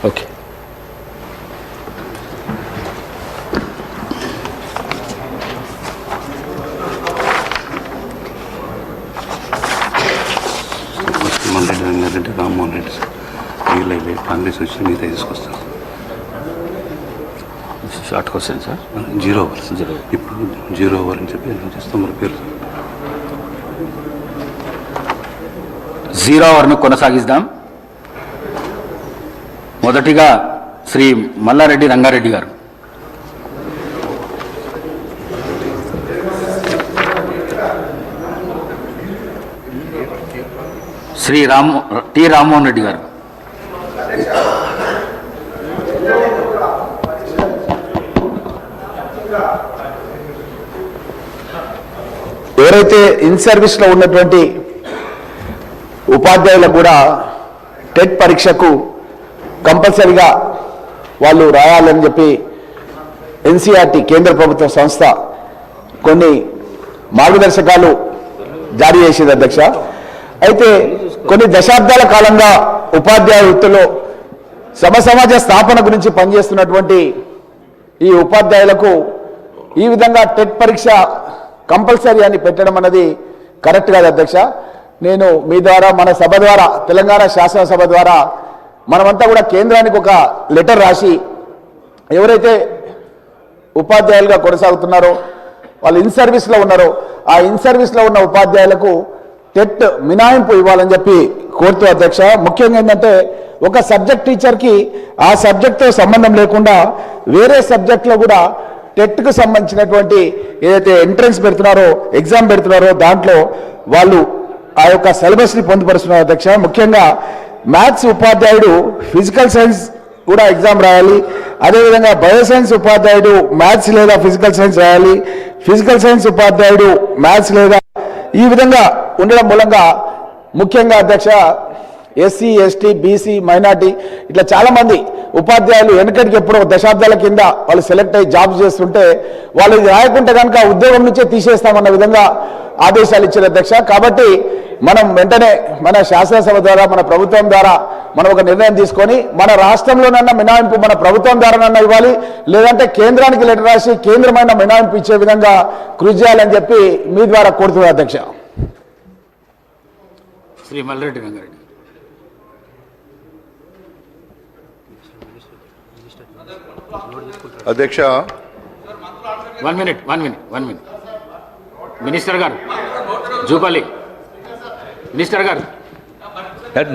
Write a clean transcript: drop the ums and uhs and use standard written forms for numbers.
Okay. Malreddy Rangareddy Rammohan Reddy వీళ్ళైతే కాంగ్రెస్ వచ్చి మిగతా తీసుకొస్తారు. Short question sir. 0 ఓవర్ ఇప్పుడు 0 ఓవర్ అని చెప్పి ఏం చేస్తాం మరి పేరు 0 ఓవర్ను కొనసాగిద్దాం. మొదటిగా శ్రీ మల్లారెడ్డి రంగారెడ్డి గారు. శ్రీ టి రామ్మోహన్ రెడ్డి గారు. ఎవరైతే ఇన్ సర్వీస్లో ఉన్నటువంటి ఉపాధ్యాయులకు కూడా టెట్ పరీక్షకు కంపల్సరిగా వాళ్ళు రాయాలని చెప్పి ఎన్సీఆర్టీ కేంద్ర ప్రభుత్వ సంస్థ కొన్ని మార్గదర్శకాలు జారీ చేసింది అధ్యక్ష. అయితే కొన్ని దశాబ్దాల కాలంగా ఉపాధ్యాయ వృత్తిలో సమసమాజ స్థాపన గురించి పనిచేస్తున్నటువంటి ఈ ఉపాధ్యాయులకు ఈ విధంగా టెట్ పరీక్ష కంపల్సరీ అని పెట్టడం అన్నది కరెక్ట్ కాదు అధ్యక్ష. నేను మీ ద్వారా మన సభ ద్వారా తెలంగాణ శాసనసభ ద్వారా మనమంతా కూడా కేంద్రానికి ఒక లెటర్ రాసి ఎవరైతే ఉపాధ్యాయులుగా కొనసాగుతున్నారో వాళ్ళు ఇన్ సర్వీస్లో ఉన్నారో ఆ ఇన్ సర్వీస్లో ఉన్న ఉపాధ్యాయులకు టెట్ మినహాయింపు ఇవ్వాలని చెప్పి కోరుతూ అధ్యక్ష. ముఖ్యంగా ఏంటంటే ఒక సబ్జెక్ట్ టీచర్కి ఆ సబ్జెక్ట్తో సంబంధం లేకుండా వేరే సబ్జెక్ట్లో కూడా టెట్కు సంబంధించినటువంటి ఏదైతే ఎంట్రన్స్ పెడుతున్నారో ఎగ్జామ్ పెడుతున్నారో దాంట్లో వాళ్ళు ఆ యొక్క సిలబస్ని పొందుపరుస్తున్నారు అధ్యక్ష. ముఖ్యంగా మ్యాథ్స్ ఉపాధ్యాయుడు ఫిజికల్ సైన్స్ కూడా ఎగ్జామ్ రాయాలి. అదేవిధంగా బయోసైన్స్ ఉపాధ్యాయుడు మ్యాథ్స్ లేదా ఫిజికల్ సైన్స్ రాయాలి. ఫిజికల్ సైన్స్ ఉపాధ్యాయుడు మ్యాథ్స్ లేదా ఈ విధంగా ఉండడం మూలంగా ముఖ్యంగా అధ్యక్ష ఎస్సీ ఎస్టీ బీసీ మైనార్టీ ఇట్లా చాలామంది ఉపాధ్యాయులు వెనకటికి ఎప్పుడో దశాబ్దాల కింద వాళ్ళు సెలెక్ట్ అయ్యి జాబ్స్ చేస్తుంటే వాళ్ళు ఇది రాయకుంటే కనుక ఉద్యోగం నుంచే తీసేస్తామన్న విధంగా ఆదేశాలు ఇచ్చారు అధ్యక్ష. కాబట్టి మనం వెంటనే మన శాసనసభ ద్వారా మన ప్రభుత్వం ద్వారా మనం ఒక నిర్ణయం తీసుకొని మన రాష్ట్రంలోనన్నా మినహాయింపు మన ప్రభుత్వం ద్వారానన్నా ఇవ్వాలి, లేదంటే కేంద్రానికి లెటర్ రాసి కేంద్రమైన మినహాయింపు ఇచ్చే విధంగా కృషి చేయాలని చెప్పి మీ ద్వారా కోరుతున్నారు అధ్యక్ష. శ్రీ మల్లారెడ్డి రంగారెడ్డి. అధ్యక్ష 1 మినిట్ మినిస్టర్ గారు జూపల్లి మినిస్టర్ గారు